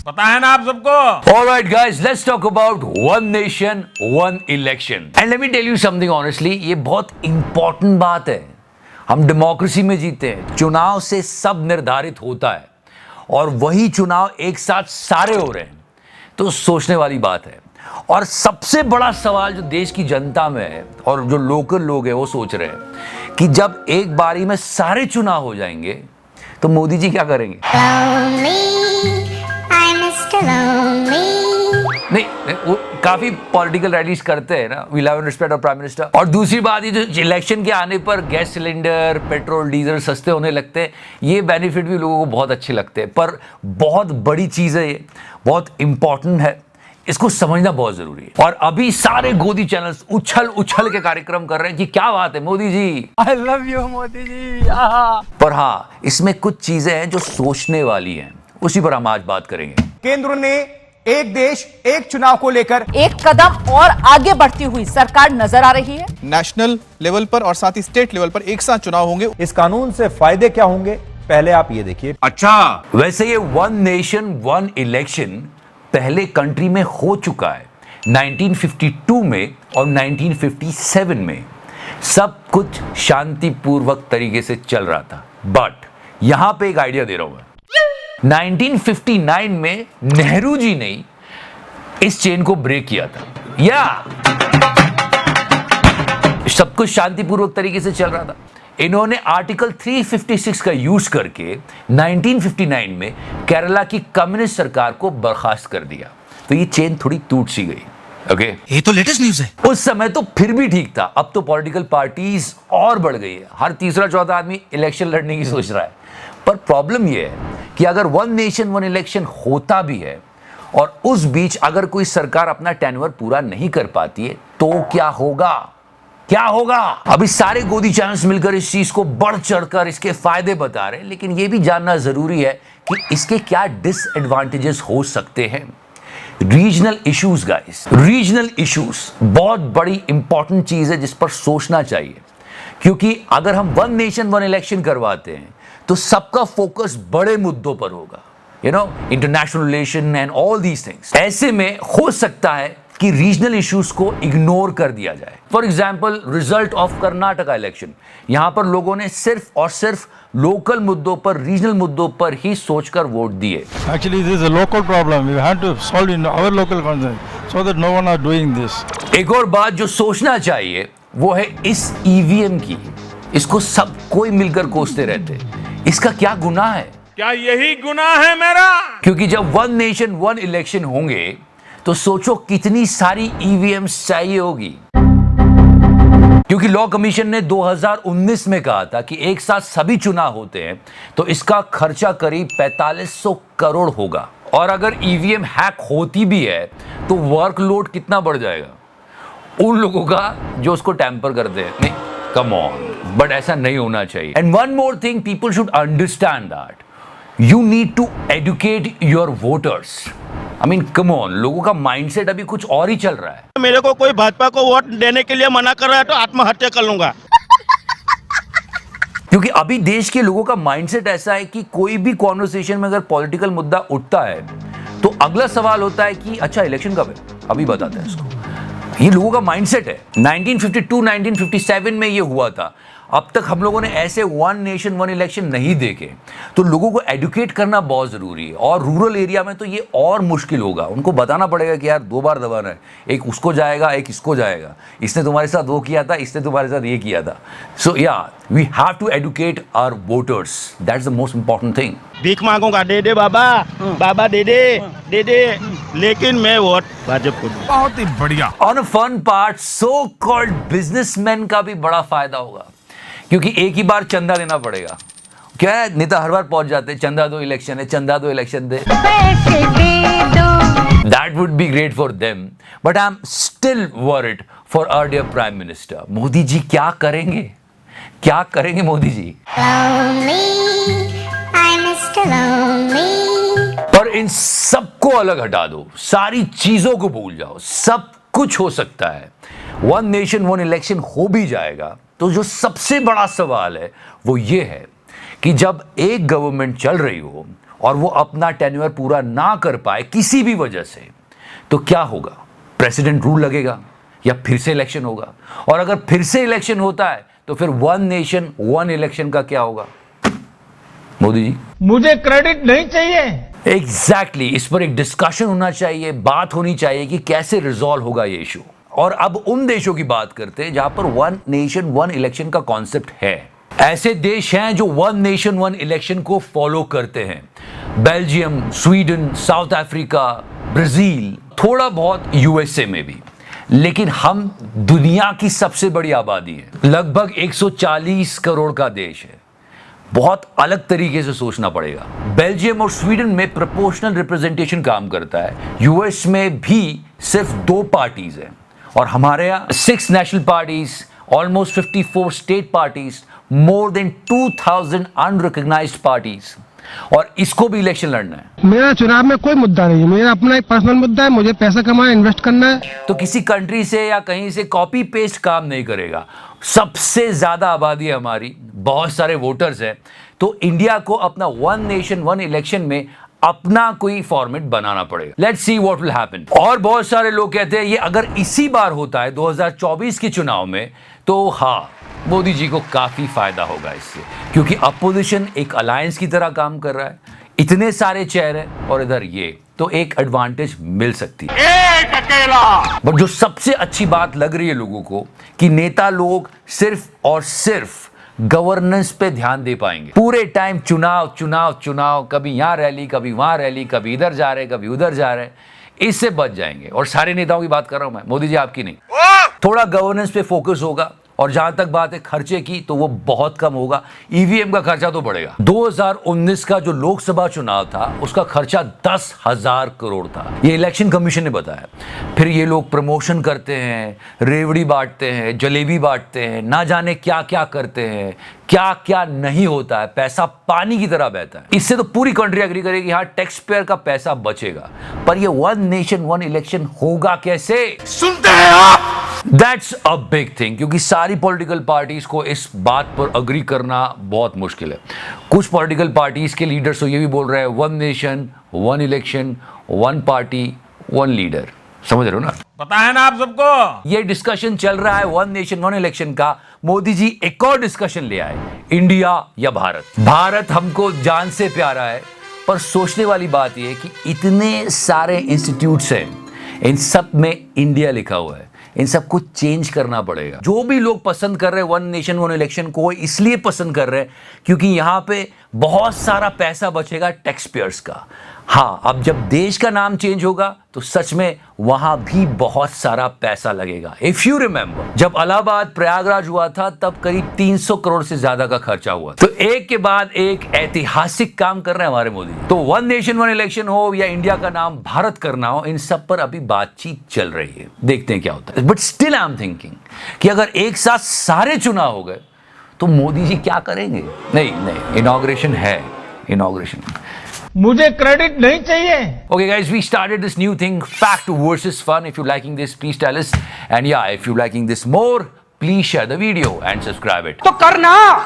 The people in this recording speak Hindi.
पता है ना आप सबको। Alright guys, let's talk about one nation, one election. And let me tell you something honestly, ये बहुत important बात है। हम डेमोक्रेसी में जीते हैं, चुनाव से सब निर्धारित होता है और वही चुनाव एक साथ सारे हो रहे हैं, तो सोचने वाली बात है। और सबसे बड़ा सवाल जो देश की जनता में है और जो लोकल लोग हैं वो सोच रहे हैं कि जब एक बारी में सारे चुनाव हो जाएंगे तो मोदी जी क्या करेंगे। नहीं, वो काफी पॉलिटिकल रैलीज करते हैं ना, we love and respect of prime minister. और दूसरी बात ये जो इलेक्शन के आने पर गैस सिलेंडर, पेट्रोल, डीजल सस्ते होने लगते हैं, ये बेनिफिट भी लोगों को बहुत अच्छे लगते हैं। पर बहुत बड़ी चीज है, ये बहुत इंपॉर्टेंट है, इसको समझना बहुत जरूरी है। और अभी सारे गोदी चैनल्स उछल उछल के कार्यक्रम कर रहे हैं कि क्या बात है Modi ji, I love you Modi ji. पर हाँ, इसमें कुछ चीजें हैं जो सोचने वाली हैं, उसी पर हम आज बात करेंगे। केंद्र ने एक देश एक चुनाव को लेकर एक कदम और आगे बढ़ती हुई सरकार नजर आ रही है। नेशनल लेवल पर और साथ ही स्टेट लेवल पर एक साथ चुनाव होंगे। इस कानून से फायदे क्या होंगे, पहले आप ये देखिए। अच्छा, वैसे ये वन नेशन वन इलेक्शन पहले कंट्री में हो चुका है, 1952 में और 1957 में सब कुछ शांतिपूर्वक तरीके से चल रहा था। बट यहां पे एक आइडिया दे रहा हूं मैं, 1959 में नेहरू जी ने इस चेन को ब्रेक किया था। सब कुछ शांतिपूर्वक तरीके से चल रहा था। इन्होंने आर्टिकल 356 का यूज करके 1959 में केरला की कम्युनिस्ट सरकार को बर्खास्त कर दिया, तो ये चेन थोड़ी टूट सी गई। ओके, ये तो लेटेस्ट न्यूज है। उस समय तो फिर भी ठीक था, अब तो पॉलिटिकल पार्टीज और बढ़ गई है, हर तीसरा चौथा आदमी इलेक्शन लड़ने की सोच रहा है। पर प्रॉब्लम यह है कि अगर वन नेशन वन इलेक्शन होता भी है और उस बीच अगर कोई सरकार अपना टेन्योर पूरा नहीं कर पाती है तो क्या होगा, क्या होगा। अभी सारे गोदी चैनल्स मिलकर इस चीज को बढ़ चढ़कर इसके फायदे बता रहे हैं, लेकिन यह भी जानना जरूरी है कि इसके क्या डिसएडवांटेजेस हो सकते हैं। Regional issues guys, regional issues बहुत बड़ी इंपॉर्टेंट चीज है जिस पर सोचना चाहिए, क्योंकि अगर हम वन नेशन वन इलेक्शन करवाते हैं तो सबका फोकस बड़े मुद्दों पर होगा, you know, international relation and all these things. ऐसे में हो सकता है कि रीजनल इश्यूज को इग्नोर कर दिया जाए। For example, result of Karnataka election, यहां पर लोगों ने सिर्फ और सिर्फ लोकल मुद्दों पर, रीजनल मुद्दों पर ही सोचकर वोट दिए। Actually, this is a local problem. We have to solve in our local concern, so that no one are doing this. एक और बात जो सोचना चाहिए वो है इस ईवीएम की, इसको सब कोई मिलकर कोसते रहते, इसका क्या गुनाह है? क्या यही गुनाह है मेरा? क्योंकि जब वन नेशन वन इलेक्शन होंगे तो सोचो कितनी सारी ईवीएम्स चाहिए होगी, क्योंकि लॉ कमीशन ने 2019 में कहा था कि एक साथ सभी चुनाव होते हैं तो इसका खर्चा करीब 4500 करोड़ होगा। और अगर ईवीएम हैक होती भी है तो वर्कलोड कितना बढ़ जाएगा उन लोगों का जो उसको टैंपर करते हैं। नहीं, कम ऑन, बट ऐसा नहीं होना चाहिए। And one more thing, people should understand that you need to educate your voters. I mean come on, लोगों का माइंडसेट अभी कुछ और ही चल रहा है। मेरे को कोई भाजपा को वोट देने के लिए मना कर रहा है तो आत्महत्या कर लूंगा। क्योंकि अभी देश के लोगों का माइंडसेट ऐसा है कि कोई भी कॉन्वर्सेशन में अगर पॉलिटिकल मुद्दा उठता है तो अगला सवाल होता है कि अच्छा इलेक्शन कब है, अभी बताते हैं इसको। ये लोगों का माइंडसेट है। 1952 1957 में ये हुआ था, अब तक हम लोगों ने ऐसे वन नेशन वन इलेक्शन नहीं देखे, तो लोगों को एडुकेट करना बहुत जरूरी है। और रूरल एरिया में तो ये और मुश्किल होगा, उनको बताना पड़ेगा कि यार 2 बार दबाना है, एक उसको जाएगा एक इसको जाएगा, इसने तुम्हारे साथ वो किया था, इसने तुम्हारे साथ ये किया था। सो या we have to educate our voters, that's the most important thing. भीख मांगूंगा, दे दे बाबा, बाबा दे दे, लेकिन मैं वोट भाजपा को दूंगा। बहुत ही बढ़िया। On a fun part, so called businessman का भी बड़ा फायदा होगा, क्योंकि एक ही बार चंदा देना पड़ेगा। क्या है, नेता हर बार पहुंच जाते हैं, चंदा दो इलेक्शन है, चंदा दो election they. That would be great for them, but I'm still worried for our dear Prime Minister. Modi ji क्या करेंगे, क्या करेंगे मोदी जी? पर इन सबको अलग हटा दो, सारी चीजों को भूल जाओ, सब कुछ हो सकता है। वन नेशन वन इलेक्शन हो भी जाएगा तो जो सबसे बड़ा सवाल है वो ये है कि जब एक गवर्नमेंट चल रही हो और वो अपना टेन्योर पूरा ना कर पाए किसी भी वजह से, तो क्या होगा? प्रेसिडेंट रूल लगेगा या फिर से इलेक्शन होगा? और अगर फिर से इलेक्शन होता है तो फिर वन नेशन वन इलेक्शन का क्या होगा? मोदी जी, मुझे क्रेडिट नहीं चाहिए। एग्जैक्टली इस पर एक डिस्कशन होना चाहिए, बात होनी चाहिए कि कैसे रिजॉल्व होगा ये इशू। और अब उन देशों की बात करते हैं जहां पर वन नेशन वन इलेक्शन का कॉन्सेप्ट है। ऐसे देश हैं जो वन नेशन वन इलेक्शन को फॉलो करते हैं। Belgium, Sweden, south Africa, Brazil, थोड़ा बहुत यूएसए में भी। लेकिन हम दुनिया की सबसे बड़ी आबादी है, लगभग 140 करोड़ का देश है। बहुत अलग तरीके से सोचना पड़ेगा। बेल्जियम और स्वीडन में प्रोपोर्शनल रिप्रेजेंटेशन काम करता है, यूएस में भी सिर्फ 2 पार्टीज हैं, और हमारे यहाँ 6 national parties, almost 54 state parties, more than 2000 unrecognised parties, और इसको भी इलेक्शन लड़ना है। मेरा चुनाव में कोई मुद्दा नहीं है, मेरा अपना एक पर्सनल मुद्दा है, मुझे पैसा कमाना, इन्वेस्ट करना है। तो किसी कंट्री से या कहीं से कॉपी पेस्ट काम नहीं करेगा। सबसे ज्यादा आबादी है हमारी, बहुत सारे वोटर्स हैं, तो इंडिया को अपना वन नेशन वन इलेक्शन में अपना कोई फॉर्मेट बनाना पड़ेगा। Let's see what will happen. और बहुत सारे लोग कहते हैं ये अगर इसी बार होता है 2024 के चुनाव में, तो हाँ, मोदी जी को काफी फायदा होगा इससे, क्योंकि अपोजिशन एक अलायंस की तरह काम कर रहा है, इतने सारे चेहरे, और इधर ये, तो एक एडवांटेज मिल सकती है। एक अकेला। बट जो सबसे अच्छी बात लग रही है लोगों को कि नेता लोग सिर्फ और सिर्फ गवर्नेंस पे ध्यान दे पाएंगे। पूरे टाइम चुनाव चुनाव चुनाव, कभी यहां रैली, कभी वहां रैली, कभी इधर जा रहे, कभी उधर जा रहे, इससे बच जाएंगे। और सारे नेताओं की बात कर रहा हूं मैं, मोदी जी आपकी नहीं। थोड़ा गवर्नेंस पे फोकस होगा, और जहां तक बात है खर्चे की, तो वो बहुत कम होगा। ईवीएम का खर्चा तो बढ़ेगा। 2019 का जो लोकसभा चुनाव था उसका खर्चा 10,000 करोड़ था, ये इलेक्शन कमीशन ने बताया। फिर ये लोग प्रमोशन करते हैं, रेवड़ी बांटते हैं, जलेबी बांटते हैं, ना जाने क्या क्या करते हैं, क्या क्या नहीं होता है, पैसा पानी की तरह बहता है। इससे तो पूरी कंट्री एग्री करेगी हाँ टैक्स पेयर का पैसा बचेगा। पर ये वन नेशन वन इलेक्शन होगा कैसे? सुनते हैं आप? दैट्स अ बिग थिंग, क्योंकि सारी पॉलिटिकल पार्टीज को इस बात पर अग्री करना बहुत मुश्किल है। कुछ पॉलिटिकल पार्टीज के लीडर्स तो ये भी बोल रहे हैं one nation one election, one party one leader. समझ रहे हो ना? पता है ना आप सबको? ये डिस्कशन चल रहा है वन नेशन वन इलेक्शन का। मोदी जी एक और डिस्कशन ले आए, इंडिया या भारत। भारत हमको जान से प्यारा है, पर सोचने वाली बात यह है कि इतने सारे इंस्टीट्यूट्स हैं, इन सब में इंडिया लिखा हुआ है, इन सब को चेंज करना पड़ेगा। जो भी लोग पसंद कर रहे हैं वन नेशन वन इलेक्शन को, इसलिए पसंद कर रहे हैं क्योंकि यहां पे बहुत सारा पैसा बचेगा टैक्स पेयर्स का। हाँ, अब जब देश का नाम चेंज होगा तो सच में वहां भी बहुत सारा पैसा लगेगा। इफ यू रिमेंबर, जब इलाहाबाद प्रयागराज हुआ था तब करीब 300 करोड़ से ज्यादा का खर्चा हुआ। तो एक के बाद एक ऐतिहासिक काम कर रहे हैं हमारे मोदी। तो वन नेशन वन इलेक्शन हो या इंडिया का नाम भारत करना हो, इन सब पर अभी बातचीत चल रही है, देखते हैं क्या होता है। But still I am thinking कि अगर एक साथ सारे चुनाव हो गए तो मोदी जी क्या करेंगे? नहीं, इनॉग्रेशन है, इनॉग्रेशन। मुझे क्रेडिट नहीं चाहिए। Okay guys, we started this new thing, fact versus fun. If you're liking this, please tell us. And yeah, if you're liking this more, please share the video and subscribe it. तो करना